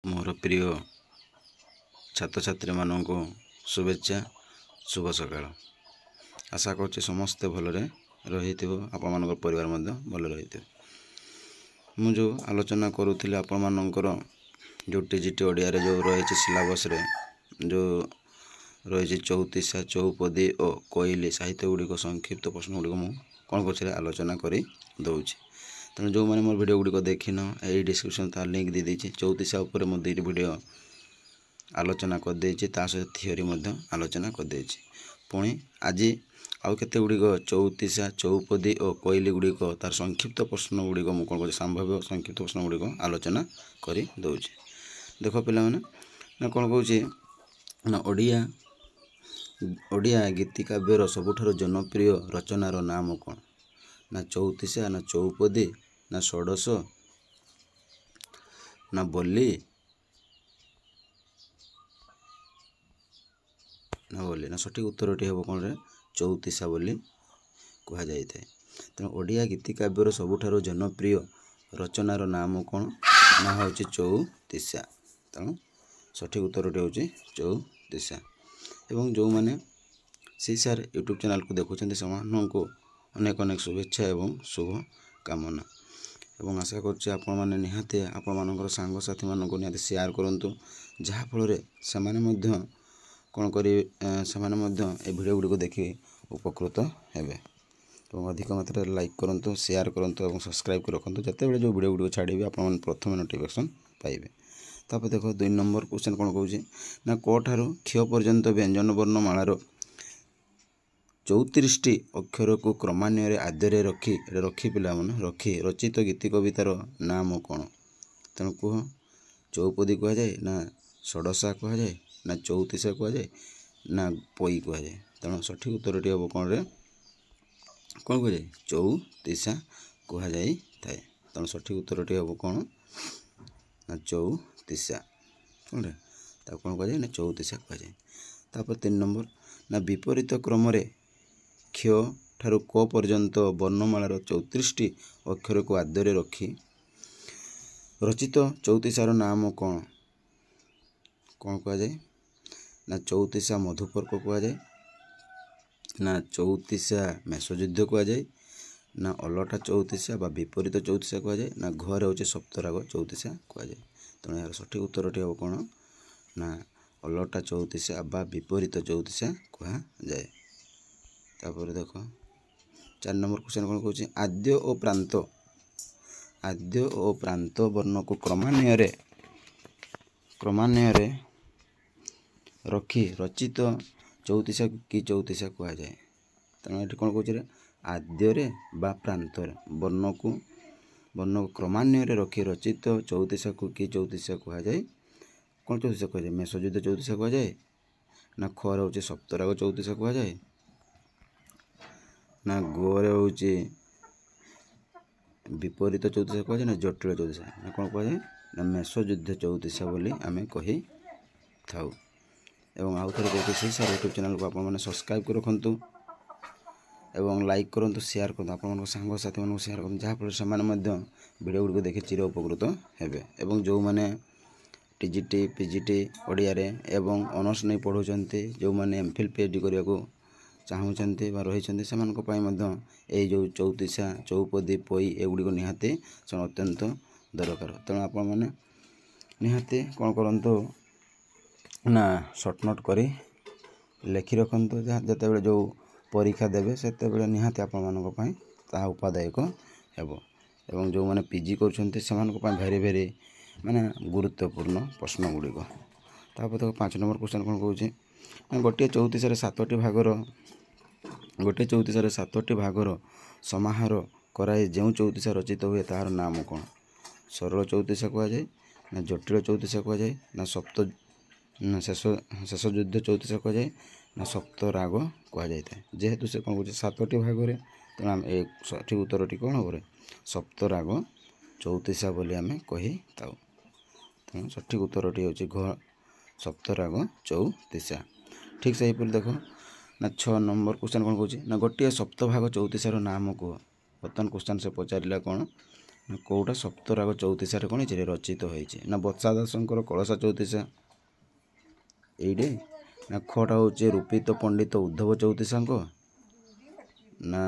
मोर प्रिय छात्र छात्री मानक शुभेच्छा शुभ सकाळ। आशा कर समस्ते भलरे रही आपण मान परिवार भल रही। मु जो आलोचना करूली आपण मानकर जो टीजीटी ओडिया रे जो रही सिलेबस रे जो रही चौतीसा चौपदी और कोइली साहित्य गुड़िक संक्षिप्त प्रश्न गुड़िक मु कौन कर आलोचना कर दौर। तेणु जो मैंने मोर वीडियो गुड़िक देखिन यही डिस्क्रिप्शन तार लिंक दे देछि। चौतीसा उपर मु दुईटी वीडियो आलोचना कर देछि, ता सहित थियोरी आलोचना कर देछि। पुणी आज आउ केते गुड़िक चौतीसा चौपदी और कोइली गुड़िक तार संक्षिप्त प्रश्न गुड़िक मु कौन कर संभाव्य संक्षिप्त प्रश्न गुड़िक आलोचना कर दौर। देख पिला माने ना कौन कहूँ ना ओडिया गीतिकाव्यर सबुठार जनप्रिय रचनार नाम कौन? ना चौतीसा ना चौपदी ना षोडश ना बल्ली ना सठिक उत्तरटी हे कौन रे चौतीसा बोली कह जाए। तेणु ओडिया गीतिकाव्यर सबुठार जनप्रिय रचनार नाम कौन? ना हूँ चौतीसा। तेणु सठिक उत्तरटी हूँ चौतीसा। एवं जो मैंने सी सार यूट्यूब चैनल को देखुं से अनेक अनेक शुभेच्छा एवं शुभ कामना। एवं आशा करछि आपण माने निहाते आपण मानकर सांग साथी मानको निहाते शेयर करंतु, जहाँफल से माने कौन करी से माने ए वीडियो गुड़ी देखि उपकृत हेबे। तो अधिक मात्रा लाइक करंतु, शेयर करंतु एवं सब्सक्राइब कर रखंतु, जते बेले जो वीडियो गुड़ी छाड़िबे आपण प्रथम नोटिफिकेशन पाइबे। तापर देखो 2 नंबर क्वेश्चन कौन कहूँ ना क ठारू क्ष पर्यंत व्यंजन वर्णमालार 34टी अक्षर को क्रमान्वय आद्य रखी पिला मन रखी रचित गीति कवितार नाम कौन? तेणु कह चौपदी कह जाए ना षोडशा कह जाए ना चौतीसा कह जाए ना पई कह जाए। तेणु सठिक उत्तरटी हम कौन रे कौन कह जाए चौतीसा कह जाए। तेणु सठिक उत्तरटी हम कौन ना चौतीसा कौन रे कौन कह जाए ना चौतीसा कह जाए। तापर 3 नंबर ना विपरीत क्रम क्ष ठारू क पर्यंत वर्णमालार 34टी अक्षर को आद्य रखी रचित चौतीसार नाम कौन? कौन कह जाए ना चौतीसा मधुपर्क कह जाए ना चौतीसा मेषयुद्ध कह जाए ना अलटा चौतीसा बा विपरीत चौतीसा कह जाए ना घर हूँ सप्तराग चौतीसा कह जाए। तेणु यार सठिक उत्तरटी हम कौन ना अलटा चौतीसा बा विपरीत चौतीसा कह जाए। तापर देख 4 नंबर क्वेश्चन कौन कहूँ आद्य और प्रांत वर्ण को क्रमान्वय रखी रचित चौतीसा की चौतीसा कह जाए। तेणु ये कौन कहूँ आद्य बा प्रांत वर्ण को क्रमान्वय रखी रचित चौतीसा को कि चौतीसा कह जाए। कौन चौतीसा कह जाए मेषयुद्ध चौतीसा कह जाए ना खर हूँ सप्तराग चौतीसा कह जाए ना गोरे हूँ विपरीत चौतीसा कह जाए ना जटिल चौतीसा ना कौन कह जाए ना मेषयुद्ध चौतीसा बोली आम कही थाउ। एवं आउ थे कहते से सार यूट्यूब चैनल को आप सब्सक्राइब कर रखु एवं लाइक करूँ शेयर करूँ आप सांग साथी मानक शेयर करूँ, जहाँफल से वीडियो गुड़िक देखि चिर उपकृत हेबे। एवं जो मैंने टीजीटी पीजीटी ओडिया रे एवं ऑनर्स नहीं पढ़ुचंती जो मैंने एमफिल पीएचडी करने को चाहूँगी रही से जो चौतीसा चौपदी पई एगुड़िक निहाती अत्यंत दरकार। तेणु आपण मैंने निहाती कौन करूँ ना सर्ट नोट करी लिखि रखु, जिते बड़े जो परीक्षा देवे से निहाती आपण मानी ताहा उपादायक हेबो। एवं जो मैंने पीजी कर भेरी भेरी माने गुरुत्वपूर्ण प्रश्न गुड़िक। तापर देखो 5 नंबर क्वेश्चन कौन कहूँ गोटे चौतीसार 7टी भागर समाहार कराए जो चौतीसा रचित हुए तार नाम कौन? सरल चौतीसा कह जाए ना जटिल चौतीसा कह जाए ना शेष युद्ध चौतीसा कह जाए ना सप्त राग कह जाए। जेहेतु से कौन कह 7टी भाग तेणु आम एक सठिक उत्तरटी कौन हम सप्त राग चौतीसा बोली आम कही थाउ। तेणु सठिक उत्तरटी हूँ घ सप्त राग चौतीसा। ठीक से यहीपर देख ना 6 नंबर क्वेश्चन कौन कहूँ ना गोटे सप्तभाग चौतीसार नाम कह। बर्तमान क्वेश्चन से पचारा कौन ନା କେଉଁଟା ସପ୍ତରାଗ ଚଉତିଶାରେ କ'ଣ ହେଇଛି ରଚିତ ହୋଇଛି? ନା ବତ୍ସା ଦାସଙ୍କର କଳସା ଚଉତିଶା ଏଇଠି, ନା ଖଟା ହେଉଛି ରୂପିତ ପଣ୍ଡିତ ଉଦ୍ଧବ ଚଉତିଶାଙ୍କ, ନା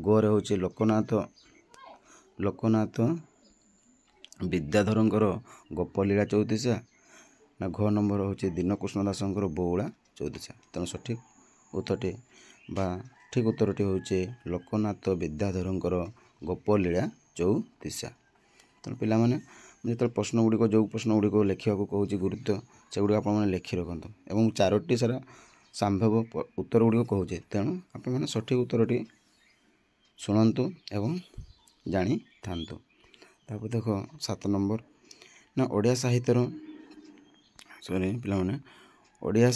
ଗରେ ହେଉଛି ଲୋକନାଥ ବିଦ୍ୟାଧରଙ୍କର ଗୋପଲୀଳା ଚଉତିଶା, ନା ଘ ନମ୍ବର ହେଉଛି ଦୀନକୃଷ୍ଣ ଦାସଙ୍କର ବଉଳା ଚଉତିଶା। ତେଣୁ ସଠିକ୍ ଉତ୍ତରଟି ବା ଠିକ୍ ଉତ୍ତରଟି ହେଉଛି ଲୋକନାଥ ବିଦ୍ୟାଧରଙ୍କର ଗୋପଲୀଳା ଚଉତିଶା। ତେଣୁ ପିଲାମାନେ ଯେତେବେଳେ ପ୍ରଶ୍ନ ଗୁଡ଼ିକ ଯେଉଁ ପ୍ରଶ୍ନ ଗୁଡ଼ିକ ଲେଖିବାକୁ କହୁଛି ଗୁରୁତ୍ୱ ସେଗୁଡ଼ିକ ଆପଣମାନେ ଲେଖି ରଖନ୍ତୁ ଏବଂ 4ଟି ସାରା ସମ୍ଭାବ୍ୟ ଉତ୍ତର ଗୁଡ଼ିକ କହୁଛି। ତେଣୁ ଆପଣମାନେ ସଠିକ୍ ଉତ୍ତରଟି ଶୁଣନ୍ତୁ ଏବଂ ଜାଣିଥାନ୍ତୁ। ତାପରେ ଦେଖ 7 ନମ୍ବର, ନା ଓଡ଼ିଆ ପିଲାମାନେ ଓଡ଼ିଆ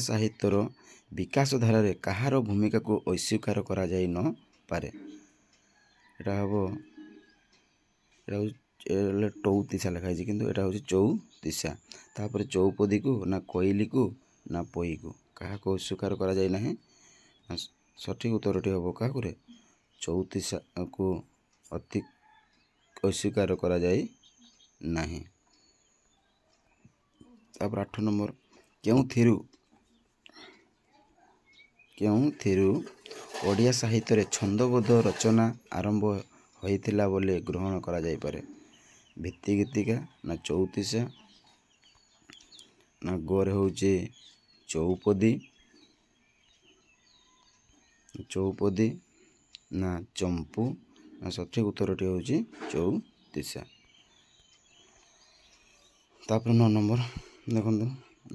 ସାହିତ୍ୟର ବିକାଶ ଧାରାରେ କାହାର ଭୂମିକାକୁ ଅସ୍ୱୀକାର କରାଯାଇ ନ ପାରେ? ଏଇଟା ହେବ ଟଉତିଶା ଲେଖା ହେଇଛି କିନ୍ତୁ ଏଇଟା ହେଉଛି ଚଉତିଶା। ତାପରେ ଚୌପଦୀକୁ, ନା କୋଇଲିକୁ, ନା ପୋଇକୁ କାହାକୁ ଅସ୍ୱୀକାର କରାଯାଇ ନାହିଁ? ସଠିକ୍ ଉତ୍ତରଟି ହେବ କାହାକୁ? ଚଉତିଶାକୁ ଅସ୍ୱୀକାର କରାଯାଇ ନାହିଁ। ତାପରେ 8 ନମ୍ବର, କେଉଁଥିରୁ ଓଡ଼ିଆ ସାହିତ୍ୟରେ ଛନ୍ଦବଦ୍ଧ ରଚନା ଆରମ୍ଭ ହୋଇଥିଲା ବୋଲି ଗ୍ରହଣ କରାଯାଇପାରେ? ଭିତ୍ତି ଗୀତିକା, ନା ଚଉତିଶା, ନା ଗରେ ହେଉଛି ଚୌପଦୀ, ନା ଚମ୍ପୁ, ନା ସଠିକ୍ ଉତ୍ତରଟି ହେଉଛି ଚଉତିଶା। ତାପରେ 9 ନମ୍ବର ଦେଖନ୍ତୁ,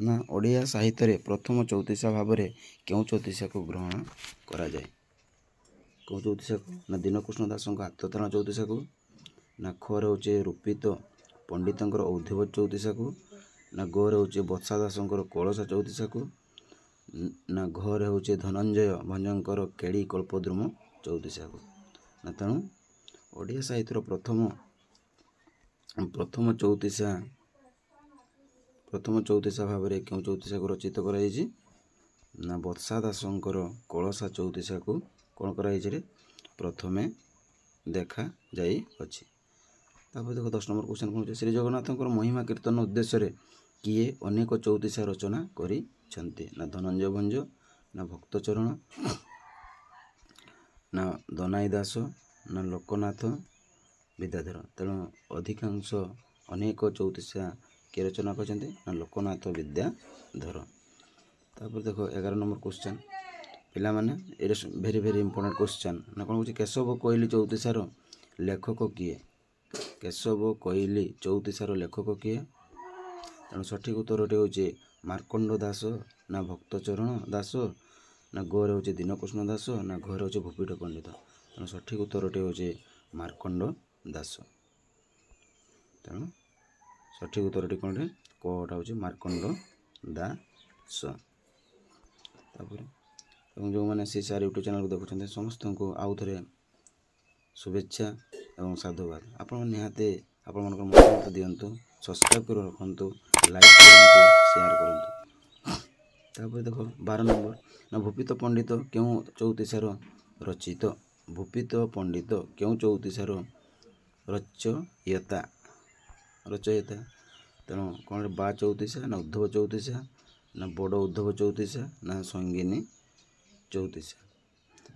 ନା ଓଡ଼ିଆ ସାହିତ୍ୟରେ ପ୍ରଥମ ଚଉତିଶା ଭାବରେ କେଉଁ ଚଉତିଶାକୁ ଗ୍ରହଣ କରାଯାଏ? କେଉଁ ଚଉତିଶାକୁ? ନା ଦୀନକୃଷ୍ଣ ଦାସଙ୍କ ଆତ୍ମତାରଣ ଚଉତିଶାକୁ, ନା ଖରେ ହେଉଛି ରୂପିତ ପଣ୍ଡିତଙ୍କର ଉଦ୍ଧବ ଚଉତିଶାକୁ, ନା ଗରେ ହେଉଛି ବତ୍ସା ଦାସଙ୍କର କଳସା ଚଉତିଶାକୁ, ନା ଘରେ ହେଉଛି ଧନଞ୍ଜୟ ଭଞ୍ଜଙ୍କର କେଳି କଳ୍ପଦ୍ରୁମ ଚଉତିଶାକୁ। ନା ତେଣୁ ଓଡ଼ିଆ ସାହିତ୍ୟର ପ୍ରଥମ ଚଉତିଶା ଭାବରେ କେଉଁ ଚଉତିଶାକୁ ରଚିତ କରାଯାଇଛି? ନା ବତ୍ସା ଦାସଙ୍କର କଳସା ଚଉତିଶାକୁ କ'ଣ କରାଯାଇଛି? ପ୍ରଥମେ ଦେଖାଯାଇଅଛି। ତାପରେ ଦେଖ 10 ନମ୍ବର କ୍ୱେଶ୍ଚନ୍ କ'ଣ ହେଉଛି? ଶ୍ରୀ ଜଗନ୍ନାଥଙ୍କର ମହିମା କୀର୍ତ୍ତନ ଉଦ୍ଦେଶ୍ୟରେ କିଏ ଅନେକ ଚଉତିଶା ରଚନା କରିଛନ୍ତି? ନା ଧନଞ୍ଜୟ ଭଞ୍ଜ, ନା ଭକ୍ତଚରଣ, ନା ଦନାଇ ଦାସ, ନା ଲୋକନାଥ ବିଦ୍ୟାଧର। ତେଣୁ ଅଧିକାଂଶ ଅନେକ ଚଉତିଶା କିଏ ରଚନା କରିଛନ୍ତି? ନା ଲୋକନାଥ ବିଦ୍ୟାଧର। ତାପରେ ଦେଖ 11 ନମ୍ବର କ୍ୱେଶ୍ଚନ୍ ପିଲାମାନେ, ଏଇଟା ଭେରି ଇମ୍ପୋର୍ଟାଣ୍ଟ କ୍ୱେଶ୍ଚନ୍। ନା କ'ଣ ହେଉଛି? କେଶବ କୋଇଲି ଚଉତିଶାର ଲେଖକ କିଏ? କେଶବ କୋଇଲି ଚଉତିଶାର ଲେଖକ କିଏ? ତେଣୁ ସଠିକ୍ ଉତ୍ତରଟି ହେଉଛି ମାର୍କଣ୍ଡ ଦାସ, ନା ଭକ୍ତଚରଣ ଦାସ, ନା ଗରେ ହେଉଛି ଦୀନକୃଷ୍ଣ ଦାସ, ନା ଘରେ ହେଉଛି ଭୂପିଠ ପଣ୍ଡିତ। ତେଣୁ ସଠିକ୍ ଉତ୍ତରଟି ହେଉଛି ମାର୍କଣ୍ଡ ଦାସ। ତେଣୁ ସଠିକ୍ ଉତ୍ତରଟି କ'ଣ? କଟା ହେଉଛି ମାର୍କଣ୍ଡ ଦାସ। ତାପରେ ଏବଂ ଯେଉଁମାନେ CCR ୟୁଟ୍ୟୁବ୍ ଚ୍ୟାନେଲ୍ ଦେଖୁଛନ୍ତି ସମସ୍ତଙ୍କୁ ଆଉ ଥରେ शुभेच्छा एवं साधुवाद। आपण निहाते आपणकर मतामत दिंतु, सब्सक्राइब कर रखु, लाइक करूँ, शेयर करूँ। तापर देख 12 नंबर, ना भूपित पंडित क्यों चौतीसार रचित? भूपित पंडित क्यों चौतीसार रचयिता? तेणु कौन बा चौतीसा, ना उद्धव चौतीसा, ना बड़ उद्धव चौतीसा, ना संगीनी चौतीसा।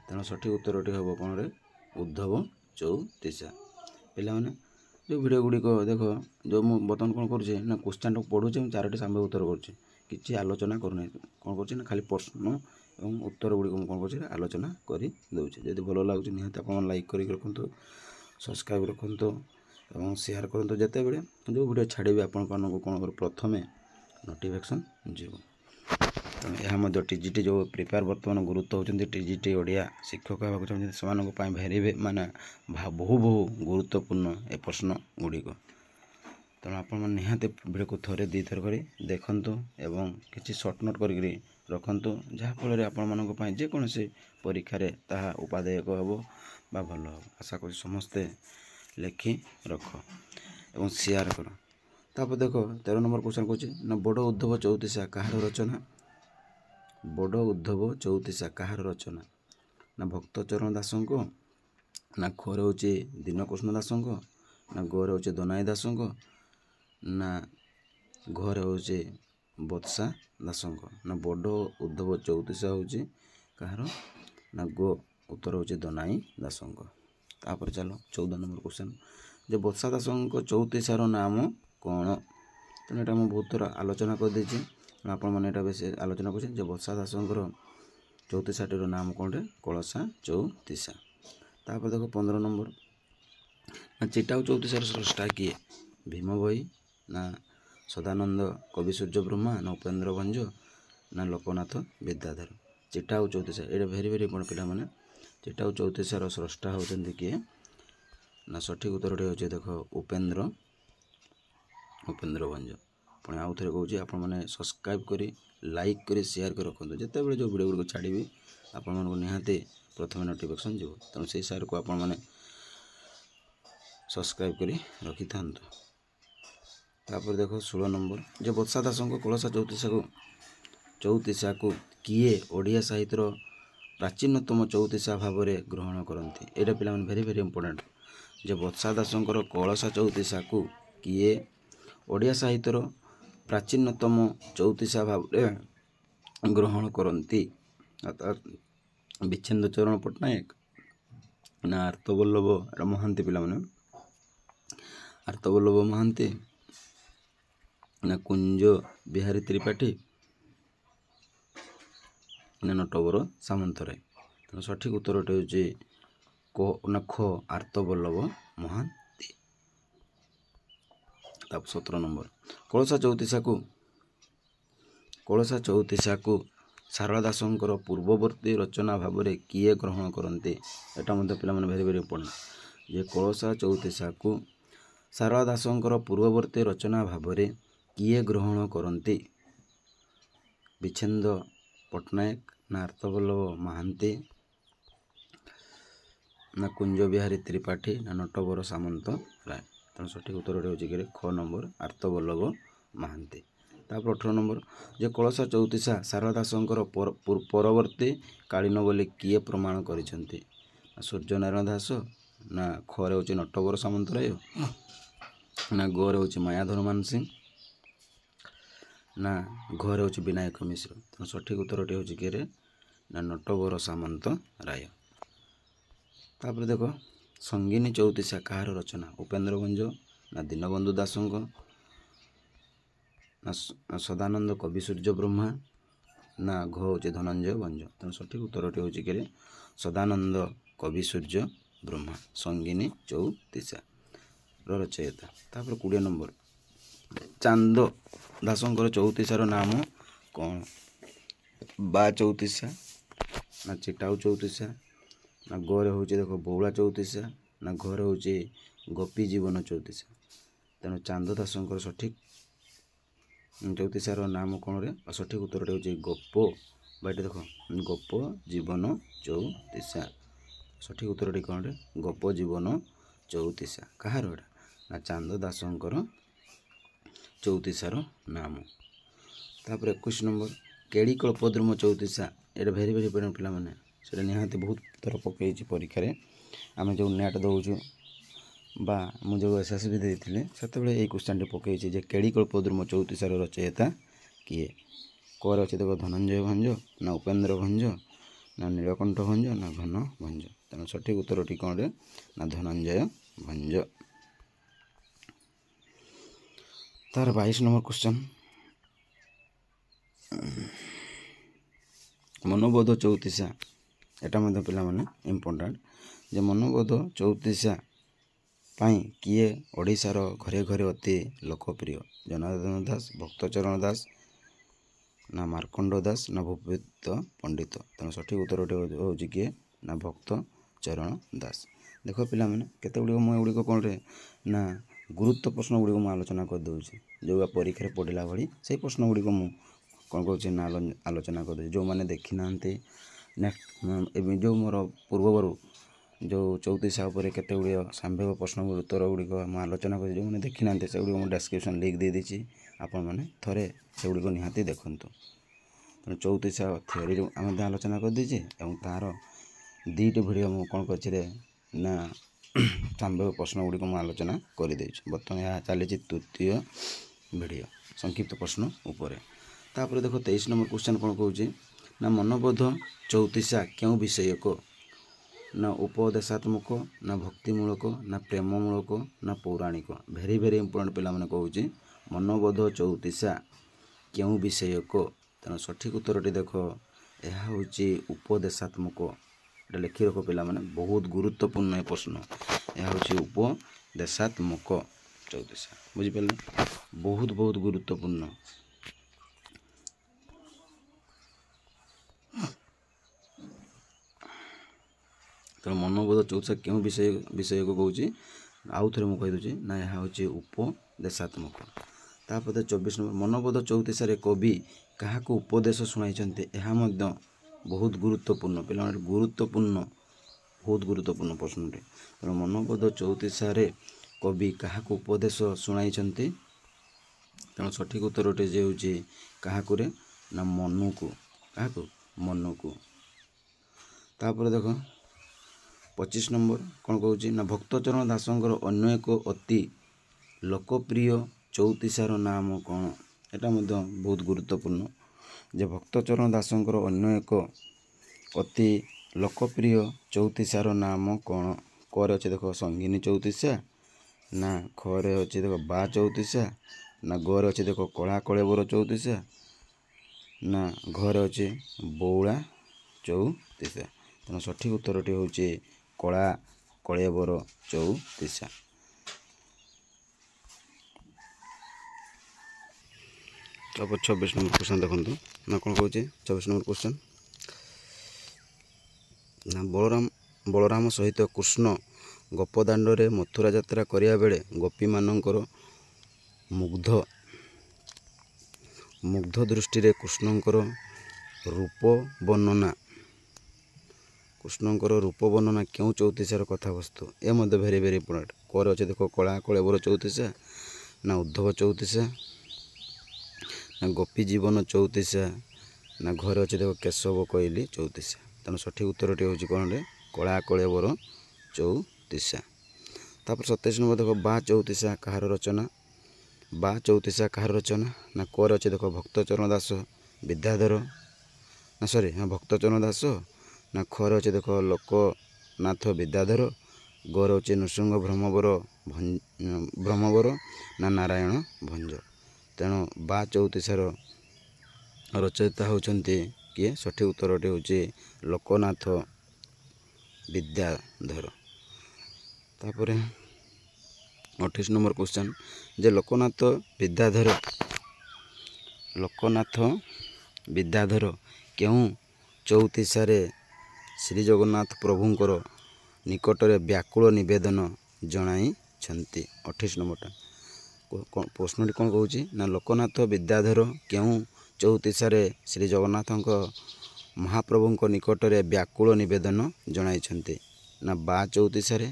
तेणु सठिक उत्तरटी हम कौन उद्धव चौतीसा। पिलाने जो वीडियो गुड़िक देख जो मुझे बर्तमान कौन करुचे ना क्वेश्चन पढ़ुचे 4टी संभाव्य उत्तर करुचे, किसी आलोचना करना कौन कर खाली प्रश्न और उत्तर गुड़िक कौन कर आलोचना कर दूचे। जब भल लगुच निहत आप लाइक कर रखु, सब्सक्राइब रखु और शेयर करूँ। जिते बड़े जो वीडियो छाड़ी आपण कौन प्रथम नोटिफिकेशन जीव। तेणु यह टीजीटी जो प्रिपेयर बर्तमान गुरुत्व होती टीजीटी ओडिया शिक्षक होगा चाहते से भेरी माने बहु गुरुत्वपूर्ण ए प्रश्न गुड़िक। तेणु आप निहाती वीडियो को थे 2 थर कर देखु एवं किसी सर्ट नोट कर रखु, जहाँफल आपण मानी जेकोसी परीक्षा ताहा उपादेयक हम बा भल हम। आशा करी समस्ते लिखि रख एवं शेयर कर। तापर देख 13 नंबर क्वेश्चन कौन ना बड़ उद्धव चौतीसा कहार रचना? बड़ उद्धव चौतीसा कहार रचना? ना भक्तचरण दास को, ନା ଖରେ ହେଉଛି ଦୀନକୃଷ୍ଣ ଦାସଙ୍କ, ନା ଗରେ ହେଉଛି ଦନାଇ ଦାସଙ୍କ, ନା ଘରେ ହେଉଛି ବତ୍ସା ଦାସଙ୍କ, ନା ବଡ଼ ଉଦ୍ଧବ ଚଉତିଶା ହେଉଛି କାହାର, ନା ଗୋ ଉତ୍ତର ହେଉଛି ଦନାଇ ଦାସଙ୍କ। ତାପରେ ଚାଲ 14 ନମ୍ବର କ୍ୱେଶ୍ଚନ୍, ଯେ ବତ୍ସା ଦାସଙ୍କ ଚଉତିଶାର ନାମ କ'ଣ? ତେଣୁ ଏଇଟା ମୁଁ ବହୁତ ଥର ଆଲୋଚନା କରିଦେଇଛି, ଆପଣମାନେ ଏଇଟା ବେଶୀ ଆଲୋଚନା କରୁଛନ୍ତି ଯେ ବତ୍ସା ଦାସଙ୍କର ଚଉତିଶାଟିର ନାମ କ'ଣଟେ, କଳସା ଚଉତିଶା। ତାପରେ ଦେଖ 15 ନମ୍ବର, ନା ଚିଟାଉ ଚଉତିଶାର ସ୍ରଷ୍ଟା କିଏ? ଭୀମ ଭୋଇ, ନା ସଦାନନ୍ଦ କବି ସୂର୍ଯ୍ୟ ବ୍ରହ୍ମା, ନା ଉପେନ୍ଦ୍ର ଭଞ୍ଜ, ନା ଲୋକନାଥ ବିଦ୍ୟାଧର। ଚିଟାଉ ଚଉତିଶା ଏଇଟା ଭେରି ଭେରି ଇମ୍ପୋର୍ଟାଣ୍ଟ ପିଲାମାନେ। ଚିଟାଉ ଚଉତିଶାର ସ୍ରଷ୍ଟା ହେଉଛନ୍ତି କିଏ? ନା ସଠିକ୍ ଉତ୍ତରଟି ହେଉଛି ଦେଖ ଉପେନ୍ଦ୍ର ଭଞ୍ଜ। ପୁଣି ଆଉ ଥରେ କହୁଛି, ଆପଣମାନେ ସବସ୍କ୍ରାଇବ୍ କରି ଲାଇକ୍ କରି ସେୟାର କରି ରଖନ୍ତୁ। ଯେତେବେଳେ ଯେଉଁ ଭିଡ଼ିଓ ଗୁଡ଼ିକ ଛାଡ଼ିବି ଆପଣମାନଙ୍କୁ ନିହାତି ପ୍ରଥମେ ନୋଟିଫିକେସନ୍ ଯିବ, ତେଣୁ ସେଇ ସାର୍କୁ ଆପଣମାନେ ସବସ୍କ୍ରାଇବ୍ କରି ରଖିଥାନ୍ତୁ। ତାପରେ ଦେଖ 16 ନମ୍ବର, ଯେ ବତ୍ସା ଦାସଙ୍କ କଳସା ଚଉତିଶାକୁ କିଏ ଓଡ଼ିଆ ସାହିତ୍ୟର ପ୍ରାଚୀନତମ ଚଉତିଶା ଭାବରେ ଗ୍ରହଣ କରନ୍ତି? ଏଇଟା ପିଲାମାନେ ଭେରି ଭେରି ଇମ୍ପୋର୍ଟାଣ୍ଟ। ଯେ ବତ୍ସା ଦାସଙ୍କର କଳସା ଚଉତିଶାକୁ କିଏ ଓଡ଼ିଆ ସାହିତ୍ୟର ପ୍ରାଚୀନତମ ଚଉତିଶା ଭାବରେ ଗ୍ରହଣ କରନ୍ତି? ବିଚ୍ଛିନ୍ଦ ଚରଣ ପଟ୍ଟନାୟକ, ନା ଆର୍ତ୍ତବଲ୍ଲଭ ମହାନ୍ତି, ପିଲାମାନେ ଆର୍ତ୍ତବଲ୍ଲଭ ମହାନ୍ତି, ନା କୁଞ୍ଜ ବିହାରୀ ତ୍ରିପାଠୀ, ନା ନଟବର ସାମନ୍ତରାୟ। ତେଣୁ ସଠିକ୍ ଉତ୍ତରଟି ହେଉଛି ଖ ଆର୍ତ୍ତବଲ୍ଲଭ ମହାନ୍ତି। ତାପରେ 17 ନମ୍ବର, କଳସା ଚଉତିଶାକୁ ସାରଳା ଦାସଙ୍କର ପୂର୍ବବର୍ତ୍ତୀ ରଚନା ଭାବରେ କିଏ ଗ୍ରହଣ କରନ୍ତି? ଏଟା ମଧ୍ୟ ପିଲାମାନେ ଭେରି ଭେରି ଇମ୍ପୋର୍ଟାଣ୍ଟ। ଯେ କଳସା ଚଉତିଶାକୁ ସାରଳା ଦାସଙ୍କର ପୂର୍ବବର୍ତ୍ତୀ ରଚନା ଭାବରେ କିଏ ଗ୍ରହଣ କରନ୍ତି? ବିଚ୍ଛିନ୍ଦ ପଟ୍ଟନାୟକ, ନା ଆର୍ତ୍ତବଲ୍ଲଭ ମହାନ୍ତି, ନା କୁଞ୍ଜ ବିହାରୀ ତ୍ରିପାଠୀ, ନା ନଟବର ସାମନ୍ତରାୟ। ତେଣୁ ସଠିକ୍ ଉତ୍ତରଟି ହେଉଛି କି ଖ ନମ୍ବର ଆର୍ତ୍ତବଲ୍ଲଭ ମହାନ୍ତି। ତାପରେ 18 ନମ୍ବର, ଯେ କଳସା ଚଉତିଶା ସାରଳା ଦାସଙ୍କର ପରବର୍ତ୍ତୀ କାଳୀନ ବୋଲି କିଏ ପ୍ରମାଣ କରିଛନ୍ତି? ନା ସୂର୍ଯ୍ୟନାରାୟଣ ଦାସ, ନା ଖରେ ହେଉଛି ନଟବର ସାମନ୍ତରାୟ, ନା ଗରେ ହେଉଛି ମାୟାଧର ମାନସିଂହ, ନା ଘରେ ହେଉଛି ବିନାୟକ ମିଶ୍ର। ତେଣୁ ସଠିକ୍ ଉତ୍ତରଟି ହେଉଛି କିରେ, ନା ନଟବର ସାମନ୍ତରାୟ। ତାପରେ ଦେଖ ସଙ୍ଗିନୀ ଚଉତିଶା କାହାର ରଚନା? ଉପେନ୍ଦ୍ର ଭଞ୍ଜ, ନା ଦୀନବନ୍ଧୁ ଦାସଙ୍କ, ନା ସଦାନନ୍ଦ କବି ସୂର୍ଯ୍ୟ ବ୍ରହ୍ମା, ନା ଘ ହେଉଛି ଧନଞ୍ଜୟ ଭଞ୍ଜ। ତେଣୁ ସଠିକ୍ ଉତ୍ତରଟି ହେଉଛି କିରେ ସଦାନନ୍ଦ କବି ସୂର୍ଯ୍ୟ ବ୍ରହ୍ମା, ସଙ୍ଗିନୀ ଚଉତିଶା ର ରଚୟିତା। ତାପରେ 20 ନମ୍ବର, ଚାନ୍ଦ ଦାସଙ୍କର ଚଉତିଶାର ନାମ କ'ଣ? ବା ଚଉତିଶା, ନା ଚିଟାଉ ଚଉତିଶା, ନା ଗରେ ହେଉଛି ଦେଖ ବଉଳା ଚଉତିଶା, ନା ଘରେ ହେଉଛି ଗୋପୀ ଜୀବନ ଚଉତିଶା। ତେଣୁ ଚାନ୍ଦ ଦାସଙ୍କର ସଠିକ୍ ଚଉତିଶାର ନାମ କ'ଣରେ? ସଠିକ୍ ଉତ୍ତରଟି ହେଉଛି ଗୋପ, ବା ଏଠି ଦେଖ ଗୋପ ଜୀବନ ଚଉତିଶା। ସଠିକ୍ ଉତ୍ତରଟି କ'ଣରେ? ଗୋପ ଜୀବନ ଚଉତିଶା। କାହାର ଏଇଟା? ନା ଚାନ୍ଦ ଦାସଙ୍କର ଚଉତିଶାର ନାମ। ତାପରେ 21 ନମ୍ବର, କେଳି କଳ୍ପଦ୍ରୁମ ଚଉତିଶା। ଏଇଟା ଭେରି ଭେରି ଇମ୍ପୋର୍ଟାଣ୍ଟ ପିଲାମାନେ, ସେଇଟା ନିହାତି ବହୁତ ଥର ପକେଇଛି ପରୀକ୍ଷାରେ। ଆମେ ଯେଉଁ ନେଟ୍ ଦେଉଛୁ ବା ମୁଁ ଯେଉଁ SSB ଦେଇଥିଲି ସେତେବେଳେ ଏଇ କ୍ୱେଶ୍ଚନ୍ଟି ପକେଇଛି ଯେ କେଳି କଳ୍ପଦ୍ରୁମ ଚଉତିଶାର ରଚୟିତା କିଏ? କରେ ଅଛି ଦେଖ ଧନଞ୍ଜୟ ଭଞ୍ଜ, ନା ଉପେନ୍ଦ୍ର ଭଞ୍ଜ, ନା ନୀଳକଣ୍ଠ ଭଞ୍ଜ, ନା ଘନ ଭଞ୍ଜ। ତେଣୁ ସଠିକ୍ ଉତ୍ତରଟି କ'ଣରେ? ନା ଧନଞ୍ଜୟ ଭଞ୍ଜ। ତାର 22 ନମ୍ବର କ୍ୱେଶ୍ଚନ୍, ମନୋବୋଧ ଚଉତିଶା। ଏଟା ମଧ୍ୟ ପିଲାମାନେ ଇମ୍ପୋର୍ଟାଣ୍ଟ। ଯେ ମନୋବୋଧ ଚଉତିଶା ପାଇଁ କିଏ ଓଡ଼ିଶାର ଘରେ ଘରେ ଅତି ଲୋକପ୍ରିୟ? ଜନାର୍ଦ୍ଦନ ଦାସ, ଭକ୍ତଚରଣ ଦାସ, ନା ମାର୍କଣ୍ଡ ଦାସ, ନା ଭୂପେତ ପଣ୍ଡିତ। ତେଣୁ ସଠିକ୍ ଉତ୍ତରଟି ହେଉଛି କିଏ? ନା ଭକ୍ତଚରଣ ଦାସ। ଦେଖ ପିଲାମାନେ କେତେ ଗୁଡ଼ିକ ମୁଁ ଏଗୁଡ଼ିକ କ'ଣରେ ନା ଗୁରୁତ୍ୱ ପ୍ରଶ୍ନ ଗୁଡ଼ିକ ମୁଁ ଆଲୋଚନା କରିଦେଉଛି, ଯେଉଁ ପରୀକ୍ଷାରେ ପଡ଼ିଲା ଭଳି ସେଇ ପ୍ରଶ୍ନ ଗୁଡ଼ିକ ମୁଁ କ'ଣ କରୁଛି ନା ଆଲୋଚନା କରିଦେଉଛି। ଯେଉଁମାନେ ଦେଖିନାହାନ୍ତି ଏବେ ଯେଉଁ ମୋର ପୂର୍ବରୁ ଯେଉଁ ଚଉତିଶା ଉପରେ କେତେ ଗୁଡ଼ିଏ ସାମ୍ଭେବ ପ୍ରଶ୍ନ ଉତ୍ତର ଗୁଡ଼ିକ ମୁଁ ଆଲୋଚନା କରିଛି, ଯେଉଁମାନେ ଦେଖିନାହାନ୍ତି ସେଗୁଡ଼ିକ ମୁଁ ଡେସ୍କ୍ରିପସନ୍ ଲିଙ୍କ୍ ଦେଇଦେଇଛି, ଆପଣମାନେ ଥରେ ସେଗୁଡ଼ିକ ନିହାତି ଦେଖନ୍ତୁ। ତେଣୁ ଚଉତିଶା ଥିଓରିରୁ ଆମେ ମଧ୍ୟ ଆଲୋଚନା କରିଦେଇଛି ଏବଂ ତା'ର 2ଟି ଭିଡ଼ିଓ ମୁଁ କ'ଣ କରିଛି ନା ସମ୍ଭାବ୍ୟ ପ୍ରଶ୍ନ ଗୁଡ଼ିକ ମୁଁ ଆଲୋଚନା କରିଦେଇଛି। ବର୍ତ୍ତମାନ ଏହା ଚାଲିଛି ତୃତୀୟ ଭିଡ଼ିଓ ସଂକ୍ଷିପ୍ତ ପ୍ରଶ୍ନ ଉପରେ। ତାପରେ ଦେଖ 23 ନମ୍ବର କ୍ୱେଶ୍ଚନ୍ କ'ଣ କହୁଛି ନା ମନୋବୋଧ ଚଉତିଶା କେଉଁ ବିଷୟକ? ନା ଉପଦେଶାତ୍ମକ, ନା ଭକ୍ତିମୂଳକ, ନା ପ୍ରେମମୂଳକ, ନା ପୌରାଣିକ? ଭେରି ଭେରି ଇମ୍ପୋର୍ଟାଣ୍ଟ ପିଲାମାନେ କହୁଛି ମନୋବୋଧ ଚଉତିଶା କେଉଁ ବିଷୟକ? ତେଣୁ ସଠିକ୍ ଉତ୍ତରଟି ଦେଖ, ଏହା ହେଉଛି ଉପଦେଶାତ୍ମକ। ଏଇଟା ଲେଖି ରଖ ପିଲାମାନେ, ବହୁତ ଗୁରୁତ୍ୱପୂର୍ଣ୍ଣ ଏ ପ୍ରଶ୍ନ। ଏହା ହେଉଛି ଉପଦେଶାତ୍ମକ ଚଉତିଶା। ବୁଝିପାରିଲେ? ବହୁତ ଗୁରୁତ୍ୱପୂର୍ଣ୍ଣ। ତେଣୁ ମନୋବୋଧ ଚଉତିଶା କେଉଁ ବିଷୟକୁ କହୁଛି? ଆଉ ଥରେ ମୁଁ କହିଦେଉଛି ନା ଏହା ହେଉଛି ଉପଦେଶାତ୍ମକ। ତାପରେ 24 ନମ୍ବର ମନୋବୋଧ ଚଉତିଶାରେ କବି କାହାକୁ ଉପଦେଶ ଶୁଣାଇଛନ୍ତି? ଏହା ମଧ୍ୟ ବହୁତ ଗୁରୁତ୍ୱପୂର୍ଣ୍ଣ ପିଲାମାନେ, ବହୁତ ଗୁରୁତ୍ୱପୂର୍ଣ୍ଣ ପ୍ରଶ୍ନଟି। ତେଣୁ ମନୋବୋଧ ଚଉତିଶାରେ କବି କାହାକୁ ଉପଦେଶ ଶୁଣାଇଛନ୍ତି? ତେଣୁ ସଠିକ୍ ଉତ୍ତରଟି ହେଉଛି କାହାକୁରେ? ନା ମନୁକୁ। କାହାକୁ? ମନୁକୁ। ତାପରେ ଦେଖ 25 ନମ୍ବର କ'ଣ କହୁଛି ନା ଭକ୍ତଚରଣ ଦାସଙ୍କର ଅନ୍ୟ ଏକ ଅତି ଲୋକପ୍ରିୟ ଚଉତିଶାର ନାମ କ'ଣ? ଏଟା ମଧ୍ୟ ବହୁତ ଗୁରୁତ୍ୱପୂର୍ଣ୍ଣ ଯେ ଭକ୍ତଚରଣ ଦାସଙ୍କର ଅନ୍ୟ ଏକ ଅତି ଲୋକପ୍ରିୟ ଚଉତିଶାର ନାମ କ'ଣ? କରେ ଅଛି ଦେଖ ସଙ୍ଗିନୀ ଚଉତିଶା, ନା ଖରେ ଅଛି ଦେଖ ବା ଚଉତିଶା, ନା ଗରେ ଅଛି ଦେଖ କଳା କଳେବର ଚଉତିଶା, ନା ଘରେ ଅଛି ବଉଳା ଚଉତିଶା। ତେଣୁ ସଠିକ୍ ଉତ୍ତରଟି ହେଉଛି କଳା କଳେବର ଚଉତିଶା। ତାପରେ 26 ନମ୍ବର କ୍ୱେଶ୍ଚନ୍ ଦେଖନ୍ତୁ ନା କ'ଣ କହୁଛି 24 ନମ୍ବର କ୍ୱେଶ୍ଚନ୍ ନା ବଳରାମ ସହିତ କୃଷ୍ଣ ଗୋପଦାଣ୍ଡରେ ମଥୁରା ଯାତ୍ରା କରିବା ବେଳେ ଗୋପୀମାନଙ୍କର ମୁଗ୍ଧ ଦୃଷ୍ଟିରେ କୃଷ୍ଣଙ୍କର ରୂପ ବର୍ଣ୍ଣନା କେଉଁ ଚଉତିଶାର କଥାବସ୍ତୁ? ଏ ମଧ୍ୟ ଭେରି ଭେରି ଇମ୍ପୋର୍ଟାଣ୍ଟ। କରେ ଅଛି ଦେଖ କଳା କଳେବର ଚଉତିଶା, ନା ଉଦ୍ଧବ ଚଉତିଶା, ନା ଗୋପୀ ଜୀବନ ଚଉତିଶା, ନା ଘରେ ଅଛି ଦେଖ କେଶବ କହିଲି ଚଉତିଶା। ତେଣୁ ସଠିକ୍ ଉତ୍ତରଟି ହେଉଛି କ'ଣରେ? କଳା କଳେବର ଚଉତିଶା। ତାପରେ 27 ନମ୍ବର ଦେଖ ବା ଚଉତିଶା କାହାର ରଚନା? ବା ଚଉତିଶା କାହାର ରଚନା? ନା କରେ ଅଛି ଦେଖ ଭକ୍ତଚରଣ ଦାସ ବିଦ୍ୟାଧର, ଭକ୍ତଚରଣ ଦାସ, ନା ଖରେ ଅଛି ଦେଖ ଲୋକନାଥ ବିଦ୍ୟାଧର, ଗରେ ଅଛି ନୃସିଂହ ଭ୍ରମବର, ନା ନାରାୟଣ ଭଞ୍ଜ। ତେଣୁ ବା ଚଉତିଶାର ରଚୟିତା ହେଉଛନ୍ତି କିଏ? ସଠିକ୍ ଉତ୍ତରଟି ହେଉଛି ଲୋକନାଥ ବିଦ୍ୟାଧର। ତାପରେ 28 ନମ୍ବର କ୍ୱେଶ୍ଚନ୍ ଯେ ଲୋକନାଥ ବିଦ୍ୟାଧର କେଉଁ ଚଉତିଶାରେ ଶ୍ରୀ ଜଗନ୍ନାଥ ପ୍ରଭୁଙ୍କର ନିକଟରେ ବ୍ୟାକୁଳ ନିବେଦନ ଜଣାଇଛନ୍ତି? 28 ନମ୍ବରଟା ପ୍ରଶ୍ନଟି କ'ଣ କହୁଛି ନା ଲୋକନାଥ ବିଦ୍ୟାଧର କେଉଁ ଚଉତିଶାରେ ଶ୍ରୀ ଜଗନ୍ନାଥଙ୍କ ମହାପ୍ରଭୁଙ୍କ ନିକଟରେ ବ୍ୟାକୁଳ ନିବେଦନ ଜଣାଇଛନ୍ତି? ନା ବା ଚଉତିଶାରେ,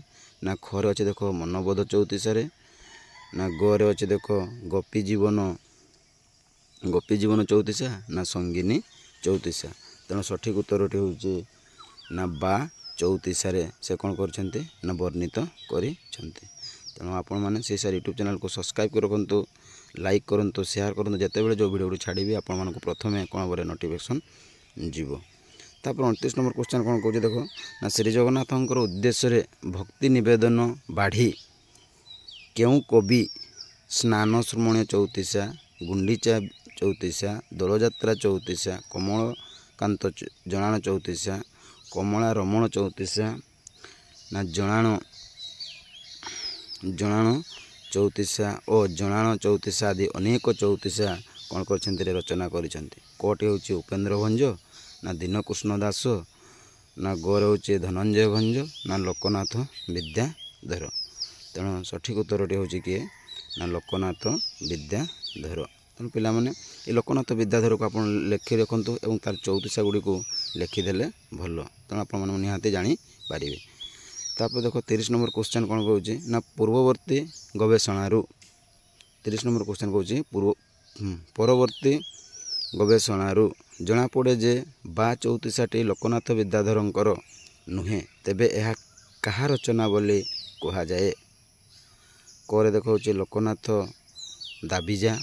ନା ଖରେ ଅଛି ଦେଖ ମନୋବୋଧ ଚଉତିଶାରେ, ନା ଗରେ ଅଛି ଦେଖ ଗୋପୀ ଜୀବନ ଚଉତିଶା, ନା ସଙ୍ଗିନୀ ଚଉତିଶା। ତେଣୁ ସଠିକ୍ ଉତ୍ତରଟି ହେଉଛି ନା ବା ଚଉତିଶାରେ ସେ କ'ଣ କରିଛନ୍ତି? ନା ବର୍ଣ୍ଣିତ କରିଛନ୍ତି। ତେଣୁ ଆପଣମାନେ ସେଇ ସାର୍ ୟୁଟ୍ୟୁବ୍ ଚ୍ୟାନେଲ୍କୁ ସବସ୍କ୍ରାଇବ୍ କରି ରଖନ୍ତୁ, ଲାଇକ୍ କରନ୍ତୁ, ସେୟାର କରନ୍ତୁ। ଯେତେବେଳେ ଯେଉଁ ଭିଡ଼ିଓଟି ଛାଡ଼ିବି ଆପଣମାନଙ୍କୁ ପ୍ରଥମେ କ'ଣ ଭାବରେ ନୋଟିଫିକେସନ୍ ଯିବ। ତାପରେ 29 ନମ୍ବର କ୍ୱେଶ୍ଚନ୍ କ'ଣ କହୁଛି ଦେଖ ନା ଶ୍ରୀ ଜଗନ୍ନାଥଙ୍କର ଉଦ୍ଦେଶ୍ୟରେ ଭକ୍ତି ନିବେଦନ ବାଢ଼ି କେଉଁ କବି ସ୍ନାନ ଶ୍ରମଣୀୟ ଚଉତିଶା, ଗୁଣ୍ଡିଚା ଚଉତିଶା, ଦୋଳଯାତ୍ରା ଚଉତିଶା, କମଳକାନ୍ତ ଜଣାଣ ଚଉତିଶା, କମଳା ରମଣ ଚଉତିଶା, ନା ଜଣାଣ ଚଉତିଶା ଓ ଜଣାଣ ଚଉତିଶା ଆଦି ଅନେକ ଚଉତିଶା କ'ଣ କରିଛନ୍ତି? ରଚନା କରିଛନ୍ତି। କଟି ହେଉଛି ଉପେନ୍ଦ୍ର ଭଞ୍ଜ, ନା ଦୀନକୃଷ୍ଣ ଦାସ, ନା ଗରେ ହେଉଛି ଧନଞ୍ଜୟ ଭଞ୍ଜ, ନା ଲୋକନାଥ ବିଦ୍ୟାଧର। ତେଣୁ ସଠିକ୍ ଉତ୍ତରଟି ହେଉଛି କିଏ? ନା ଲୋକନାଥ ବିଦ୍ୟାଧର। ତେଣୁ ପିଲାମାନେ ଏ ଲୋକନାଥ ବିଦ୍ୟାଧରକୁ ଆପଣ ଲେଖି ରଖନ୍ତୁ ଏବଂ ତାର ଚଉତିଶା ଗୁଡ଼ିକୁ ଲେଖିଦେଲେ ଭଲ। ତେଣୁ ଆପଣମାନେ ନିହାତି ଜାଣିପାରିବେ। ତାପରେ ଦେଖ 30 ନମ୍ବର କ୍ୱେଶ୍ଚନ୍ କ'ଣ କହୁଛି ନା ପୂର୍ବବର୍ତ୍ତୀ ଗବେଷଣାରୁ 30 ନମ୍ବର କ୍ୱେଶ୍ଚନ୍ କହୁଛି ପରବର୍ତ୍ତୀ ଗବେଷଣାରୁ ଜଣାପଡ଼େ ଯେ ବା ଚଉତିଶାଟି ଲୋକନାଥ ବିଦ୍ୟାଧରଙ୍କର ନୁହେଁ, ତେବେ ଏହା କାହା ରଚନା ବୋଲି କୁହାଯାଏ? କରେ ଦେଖ ହେଉଛି ଲୋକନାଥ ଦାଭିଜା,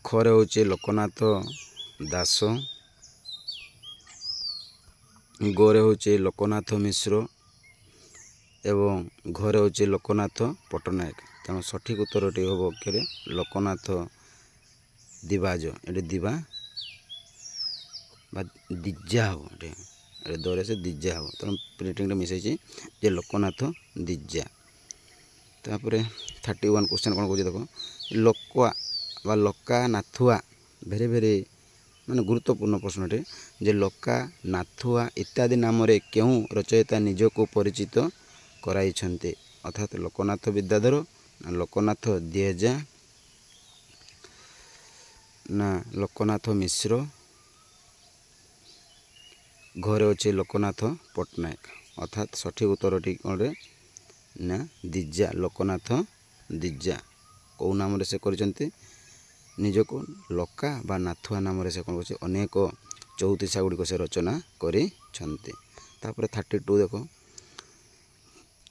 ଖରେ ହେଉଛି ଲୋକନାଥ ଦାସ, ଗରେ ହେଉଛି ଲୋକନାଥ ମିଶ୍ର ଏବଂ ଘରେ ହେଉଛି ଲୋକନାଥ ପଟ୍ଟନାୟକ। ତେଣୁ ସଠିକ୍ ଉତ୍ତରଟି ହେବ କେରେ ଲୋକନାଥ ଦିବାଜ। ଏଠି ଦିବା ବା ଦିଜା ହେବ, ଏଠି ଦରେ ସେ ଦିଜା ହେବ। ତେଣୁ ପ୍ରିଣ୍ଟିଂଟା ମିଶାଇଛି ଯେ ଲୋକନାଥ ଦିଜା। ତାପରେ 31 କ୍ୱେଶ୍ଚନ୍ କ'ଣ କହୁଛି ଦେଖ, ଲୋକା ବା ଲୋକା ନାଥୁଆ, ଭେରି ଭେରି ମାନେ ଗୁରୁତ୍ୱପୂର୍ଣ୍ଣ ପ୍ରଶ୍ନଟେ, ଯେ ଲୋକା ନାଥୁଆ ଇତ୍ୟାଦି ନାମରେ କେଉଁ ରଚୟିତା ନିଜକୁ ପରିଚିତ କରାଇଛନ୍ତି? ଅର୍ଥାତ୍ ଲୋକନାଥ ବିଦ୍ୟାଧର ନା ଲୋକନାଥ ଦିଏଜା ନା ଲୋକନାଥ ମିଶ୍ର, ଘରେ ଅଛି ଲୋକନାଥ ପଟ୍ଟନାୟକ। ଅର୍ଥାତ୍ ସଠିକ୍ ଉତ୍ତରଟି କ'ଣରେ ନା ଦିଜା, ଲୋକନାଥ ଦିଜା। କେଉଁ ନାମରେ ସେ କରିଛନ୍ତି ନିଜକୁ? ଲୋକା ବା ନାଥୁଆ ନାମରେ ସେ କ'ଣ କରୁଛି ଅନେକ ଚଉତିଶା ଗୁଡ଼ିକ ସେ ରଚନା କରିଛନ୍ତି। ତାପରେ 32 ଦେଖ,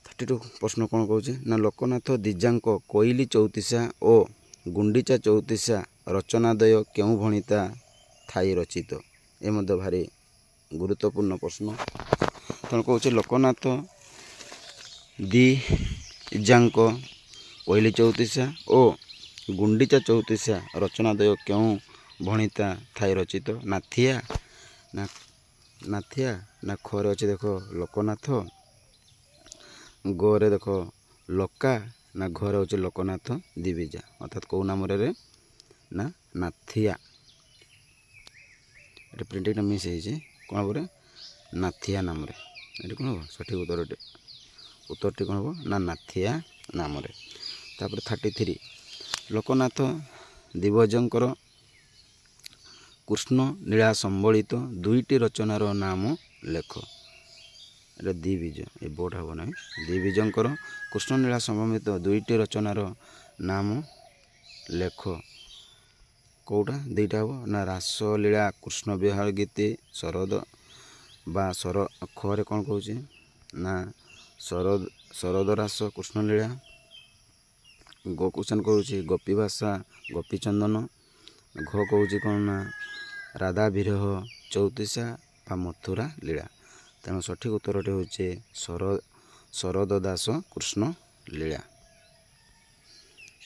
32 ପ୍ରଶ୍ନ କ'ଣ କହୁଛି ନା ଲୋକନାଥ ଦିଜାଙ୍କ କୋଇଲି ଚଉତିଶା ଓ ଗୁଣ୍ଡିଚା ଚଉତିଶା ରଚନାଦ୍ୱୟ କେଉଁ ଭଣିତା ଥାଇ ରଚିତ? ଏ ମଧ୍ୟ ଭାରି ଗୁରୁତ୍ୱପୂର୍ଣ୍ଣ ପ୍ରଶ୍ନ। ତେଣୁ କହୁଛି ଲୋକନାଥ ଦିଜାଙ୍କ କୋଇଲି ଚଉତିଶା ଓ ଗୁଣ୍ଡିଚା ଚଉତିଶା ରଚନାଦ୍ୱୟ କେଉଁ ଭଣିତା ଥାଇ ରଚିତ? ନାଥିଆ ନା ଖରେ ଅଛି ଦେଖ ଲୋକନାଥ, ଗରେ ଦେଖ ଲୋକା ନା ଘରେ ହେଉଛି ଲୋକନାଥ ଦିବିଜା। ଅର୍ଥାତ୍ କେଉଁ ନାମରେ ନା ନାଥିଆ। ଏଠି ପ୍ରିଣ୍ଟିଂଟା ମିସ୍ ହେଇଛି, କ'ଣ ପରେ ନାଥିଆ ନାମରେ। ଏଠି କ'ଣ ହେବ ସଠିକ୍ ଉତ୍ତରଟି କ'ଣ ହେବ ନା ନାଥିଆ ନାମରେ। ତାପରେ 33 ଲୋକନାଥ ଦିବଜଙ୍କର କୃଷ୍ଣ ନୀଳା ସମ୍ବଳିତ ଦୁଇଟି ରଚନାର ନାମ ଲେଖ। ଏଇଟା ଦ୍ୱିବିଜ, ଏ ବୋର୍ଡ଼ ହେବ ନାହିଁ। ଦ୍ୱିବିଜଙ୍କର କୃଷ୍ଣନୀଳା ସମ୍ବଳିତ ଦୁଇଟି ରଚନାର ନାମ ଲେଖ। କେଉଁଟା ଦୁଇଟା ହେବ ନା ରାସଲୀଳା କୃଷ୍ଣ ବିହାର ଗୀତି ଶରଦ ବା ଖରେ କ'ଣ କହୁଛି ନା ଶରଦ ରାସ କୃଷ୍ଣଲୀଳା। କ୍ୱେଶ୍ଚନ୍ କହୁଛି ଗୋପୀଭାଷା ଗୋପୀଚନ୍ଦନ। ଘ କହୁଛି କ'ଣ ନା ରାଧା ବିରହ ଚଉତିଶା ବା ମଥୁରା ଲୀଳା। ତେଣୁ ସଠିକ୍ ଉତ୍ତରଟି ହେଉଛି ଶରଦ ଦାସ କୃଷ୍ଣ ଲୀଳା।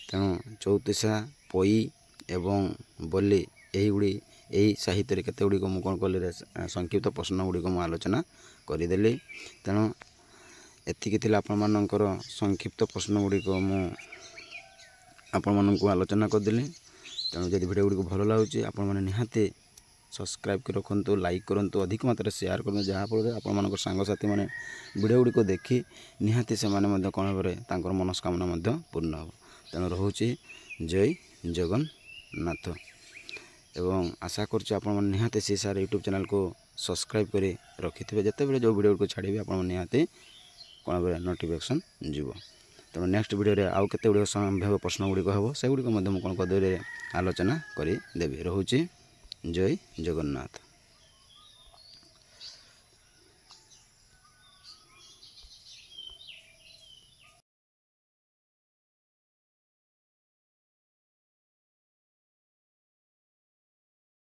ତେଣୁ ଚଉତିଶା ପଇ ଏବଂ ବୋଲି ଏହି ସାହିତ୍ୟରେ କେତେ ଗୁଡ଼ିକ ମୁଁ କ'ଣ କଲି ସଂକ୍ଷିପ୍ତ ପ୍ରଶ୍ନ ଗୁଡ଼ିକ ମୁଁ ଆଲୋଚନା କରିଦେଲି। ତେଣୁ ଏତିକି ଥିଲା ଆପଣମାନଙ୍କର ସଂକ୍ଷିପ୍ତ ପ୍ରଶ୍ନ ଗୁଡ଼ିକ ମୁଁ ଆପଣମାନଙ୍କୁ ଆଲୋଚନା କରିଦେଲି। ତେଣୁ ଯଦି ଭିଡ଼ିଓ ଗୁଡ଼ିକ ଭଲ ଲାଗୁଛି ଆପଣମାନେ ନିହାତି ସବସ୍କ୍ରାଇବ୍ କରି ରଖନ୍ତୁ, ଲାଇକ୍ କରନ୍ତୁ, ଅଧିକ ମାତ୍ରାରେ ସେୟାର କରନ୍ତୁ, ଯାହାଫଳରେ ଆପଣମାନଙ୍କର ସାଙ୍ଗସାଥିମାନେ ଭିଡ଼ିଓ ଗୁଡ଼ିକ ଦେଖି ନିହାତି ସେମାନେ ମଧ୍ୟ କ'ଣ ଭାବରେ ତାଙ୍କର ମନସ୍କାମନା ମଧ୍ୟ ପୂର୍ଣ୍ଣ ହେବ। ତେଣୁ ରହୁଛି ଜୟ ଜଗନ୍ନାଥ ଏବଂ ଆଶା କରୁଛି ଆପଣମାନେ ନିହାତି ସେ ସାର୍ ୟୁଟ୍ୟୁବ୍ ଚ୍ୟାନେଲ୍କୁ ସବସ୍କ୍ରାଇବ୍ କରି ରଖିଥିବେ। ଯେତେବେଳେ ଯେଉଁ ଭିଡ଼ିଓ ଗୁଡ଼ିକ ଛାଡ଼ିବେ ଆପଣ ନିହାତି କ'ଣ ଭାବରେ ନୋଟିଫିକେସନ୍ ଯିବ। ତେଣୁ ନେକ୍ସଟ ଭିଡ଼ିଓରେ ଆଉ କେତେ ଗୁଡ଼ିକ ସମ୍ଭାବ୍ୟ ପ୍ରଶ୍ନ ଗୁଡ଼ିକ ହେବ, ସେଗୁଡ଼ିକ ମଧ୍ୟ ମୁଁ କ'ଣ କରିଦେବି ଆଲୋଚନା କରିଦେବି। ରହୁଛି ଜୟ ଜଗନ୍ନାଥ।